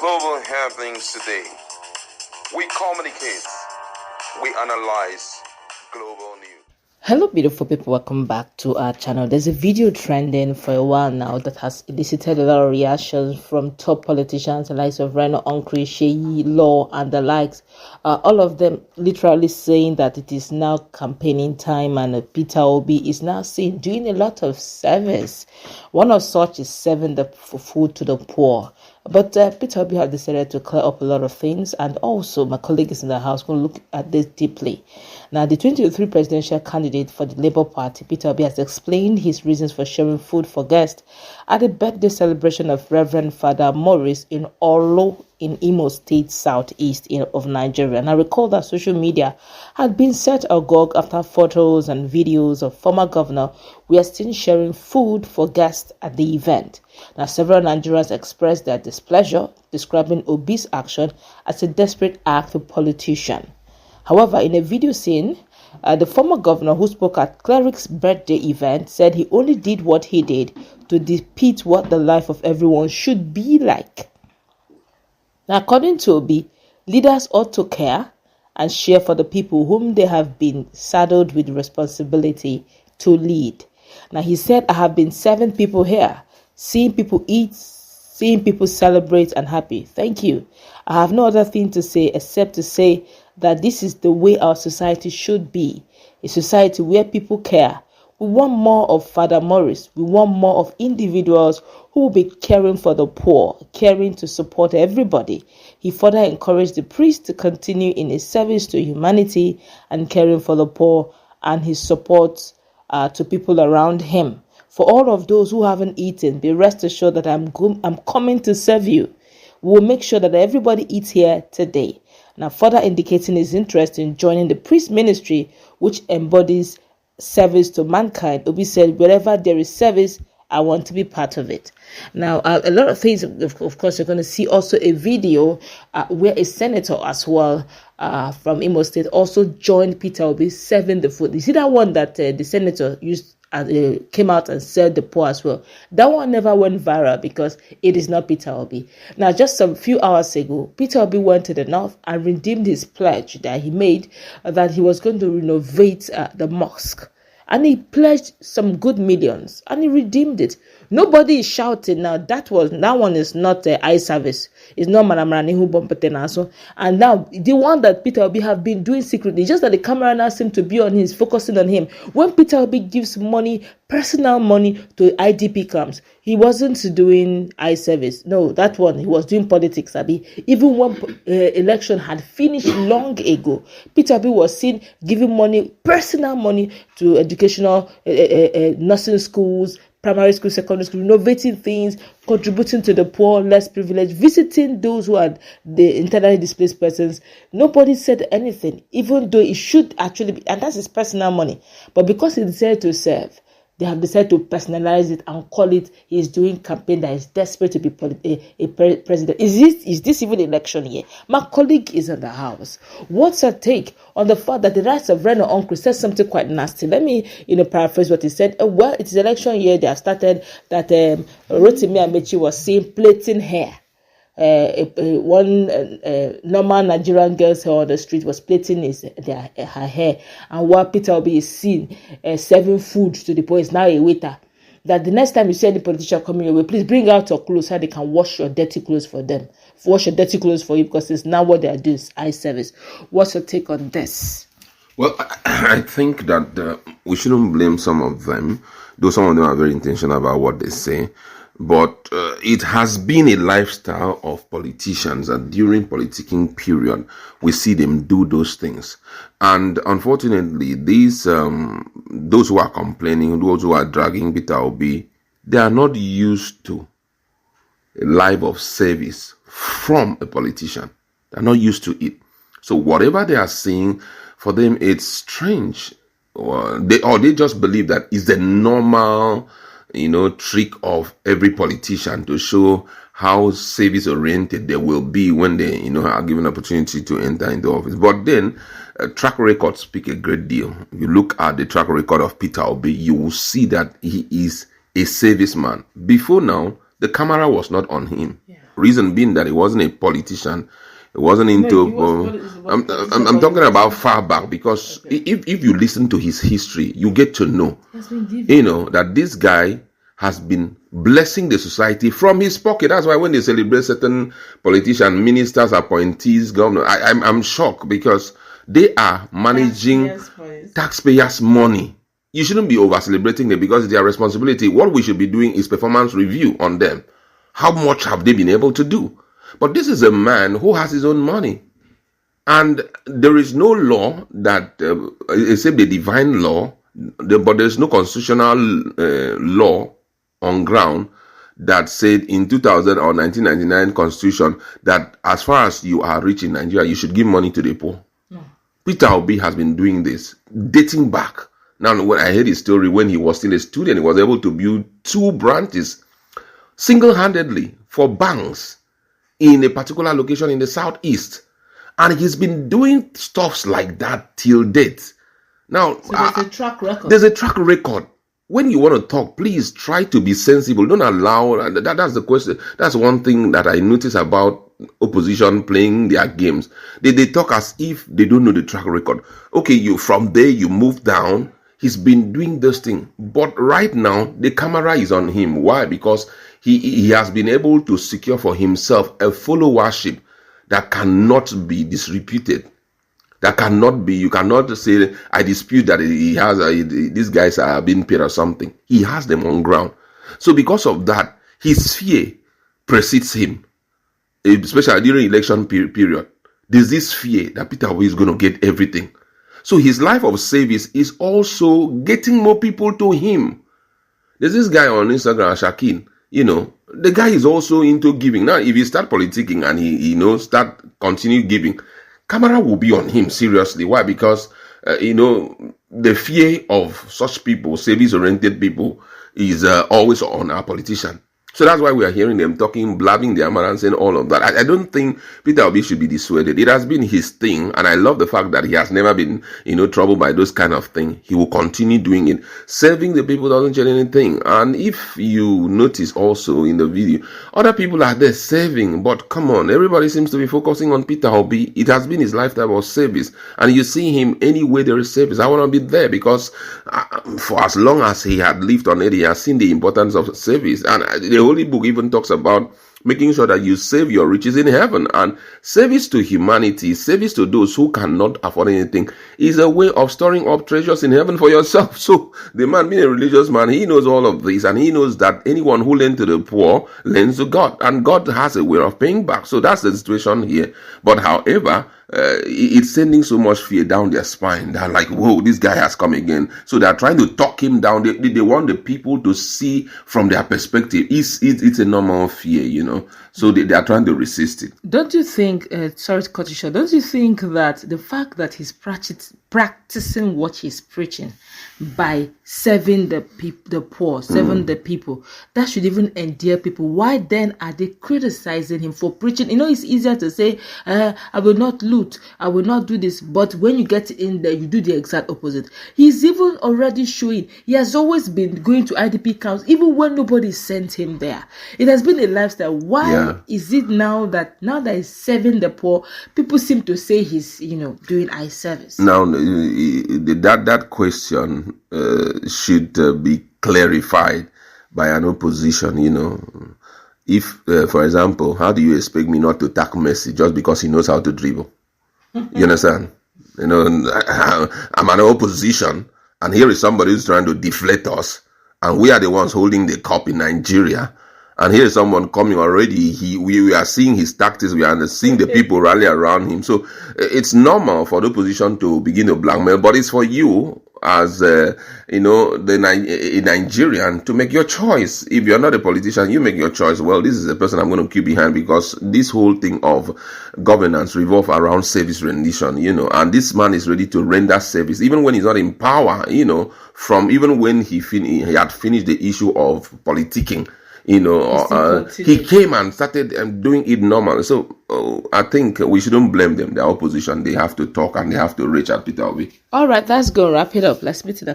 Global happenings today. We communicate. We analyze global news. Hello beautiful people, welcome back to our channel. There's a video trending for a while now that has elicited a lot of reactions from top politicians, the likes of Reno Omokri, Law and the likes. All of them literally saying that it is now campaigning time and Peter Obi is now seen doing a lot of service. One of such is serving the food to the poor. But Peter Obi has decided to clear up a lot of things, and also my colleague is in the house going to look at this deeply. Now, the 2023 presidential candidate for the Labour Party, Peter Obi, has explained his reasons for sharing food for guests at the birthday celebration of Reverend Father Morris in Olo in Imo State, southeast of Nigeria. And I recall that social media had been set agog after photos and videos of former governor were seen sharing food for guests at the event. Now, several Nigerians expressed their displeasure, describing Obi's action as a desperate act of politician. However, in a video seen, the former governor who spoke at Cleric's birthday event said he only did what he did to depict what the life of everyone should be like. Now, according to Obi, leaders ought to care and share for the people whom they have been saddled with responsibility to lead. Now, he said, I have been serving people here, seeing people eat, seeing people celebrate and happy. Thank you. I have no other thing to say except to say that this is the way our society should be, a society where people care. We want more of Father Morris. We want more of individuals who will be caring for the poor, caring to support everybody. He further encouraged the priest to continue in his service to humanity and caring for the poor and his support to people around him. For all of those who haven't eaten, be rest assured that I'm coming to serve you. We will make sure that everybody eats here today. Now, further indicating his interest in joining the priest ministry, which embodies service to mankind, Obi said, wherever there is service, I want to be part of it. Now, a lot of things, of course, you're going to see also a video where a senator as well from Imo State also joined Peter Obi serving the food. You see that one that the senator used came out and served the poor as well. That one never went viral because it is not Peter Obi. Now, just some few hours ago, Peter Obi went to the north and redeemed his pledge that he made that he was going to renovate the mosque. And he pledged some good millions and he redeemed it. Nobody is shouting now. That one is not eye service. It's not Manamrani who bompetenaso. And now the one that Peter Obi have been doing secretly, just that the camera now seems to be on him, focusing on him. When Peter Obi gives money, personal money to IDP camps, he wasn't doing eye service. No, that one, he was doing politics, Abi. Even when election had finished long ago, Peter Obi was seen giving money, personal money to educational nursing schools, primary school, secondary school, renovating things, contributing to the poor, less privileged, visiting those who are the internally displaced persons. Nobody said anything, even though it should actually be, and that's his personal money. But because he decided to serve, they have decided to personalize it and call it he's doing campaign that is desperate to be president. Is this even election year? My colleague is in the house. What's her take on the fact that the rights of Reno Omokri said something quite nasty? Let me, paraphrase what he said. Well, it is election year. They have started that Rotimi Amechi was seen plaiting hair. One normal Nigerian girl's hair on the street was plaiting her hair, and while Peter Obi is seen serving food to the poor, is now a waiter. That the next time you see any politician coming your way, please bring out your clothes so they can wash your dirty clothes for them. Wash your dirty clothes for you, because it's now what they are doing is eye service. What's your take on this? Well, I think that we shouldn't blame some of them, though some of them are very intentional about what they say. But it has been a lifestyle of politicians that during politicking period, we see them do those things. And unfortunately, these those who are complaining, those who are dragging Peter Obi, they are not used to a life of service from a politician. They're not used to it. So whatever they are seeing, for them, it's strange. Or they just believe that it's the normal trick of every politician to show how service-oriented they will be when they, are given opportunity to enter into office. But then, track records speak a great deal. If you look at the track record of Peter Obi, you will see that he is a serviceman. Before now, the camera was not on him. Yeah. Reason being that he wasn't a politician. It wasn't into. I'm talking about far back, because if you listen to his history, you get to know, that this guy has been blessing the society from his pocket. That's why when they celebrate certain politicians, ministers, appointees, governors, I'm shocked, because they are managing taxpayers' money. You shouldn't be over celebrating them, because it's their responsibility. What we should be doing is performance review on them. How much have they been able to do? But this is a man who has his own money. And there is no law that, except the divine law, but there's no constitutional law on ground that said in 2000 or 1999 constitution that as far as you are rich in Nigeria, you should give money to the poor. No. Peter Obi has been doing this, dating back. Now, when I heard his story, when he was still a student, he was able to build 2 branches single-handedly for banks in a particular location in the southeast, and he's been doing stuffs like that till date. Now, so there's a track record. There's a track record. When you want to talk, please try to be sensible. Don't allow that's the question. That's one thing that I notice about opposition playing their games. They talk as if they don't know the track record. Okay, you from there you move down. He's been doing this thing, but right now the camera is on him. Why? Because he has been able to secure for himself a followership that cannot be disreputed. That cannot be, you cannot say, I dispute that he has, these guys are being paid or something. He has them on ground. So because of that, his fear precedes him, especially during election period. There's this fear that Peter Obi is going to get everything. So his life of service is also getting more people to him. There's this guy on Instagram, Shakin. The guy is also into giving. Now, if he start politicking and he start continue giving, camera will be on him seriously. Why? Because, the fear of such people, service-oriented people, is always on our politician. So that's why we are hearing them talking, blabbing their mouth and saying all of that. I don't think Peter Obi should be dissuaded. It has been his thing, and I love the fact that he has never been, troubled by those kind of things. He will continue doing it. Serving the people doesn't change anything. And if you notice also in the video, other people are there serving, but come on, everybody seems to be focusing on Peter Obi. It has been his lifetime of service, and you see him anywhere there is service. I want to be there because for as long as he had lived on it, he has seen the importance of service. And the Holy Book even talks about making sure that you save your riches in heaven, and service to humanity, service to those who cannot afford anything, is a way of storing up treasures in heaven for yourself. So the man, being a religious man, he knows all of this, and he knows that anyone who lends to the poor lends to God, and God has a way of paying back. So that's the situation here. But however, it's sending so much fear down their spine. They're like, whoa, this guy has come again. So they're trying to talk him down. They want the people to see from their perspective. It's a normal fear, So they are trying to resist it. Don't you think, sorry to cut you short, don't you think that the fact that he's practicing what he's preaching by serving the poor, serving the people, that should even endear people? Why then are they criticizing him for preaching? It's easier to say, I will not loot, I will not do this, but when you get in there, you do the exact opposite. He's even already showing, he has always been going to IDP camps, even when nobody sent him there. It has been a lifestyle. Why is it now that he's serving the poor, people seem to say he's, doing eye service? Now, that question should be clarified by an opposition. If, for example, how do you expect me not to attack Messi just because he knows how to dribble? You understand? I'm an opposition, and here is somebody who's trying to deflate us, and we are the ones holding the cup in Nigeria. And here is someone coming already. We are seeing his tactics. We are seeing the people rally around him. So it's normal for the opposition to begin to blackmail, but it's for you as a Nigerian to make your choice. If you're not a politician, you make your choice. Well, this is the person I'm going to keep behind, because this whole thing of governance revolves around service rendition, and this man is ready to render service even when he's not in power, from even when he had finished the issue of politicking. He came and started doing it normal. So I think we shouldn't blame them. The opposition, they have to talk and they have to reach out Peter Obi. All right, let's go wrap it up. Let's meet in the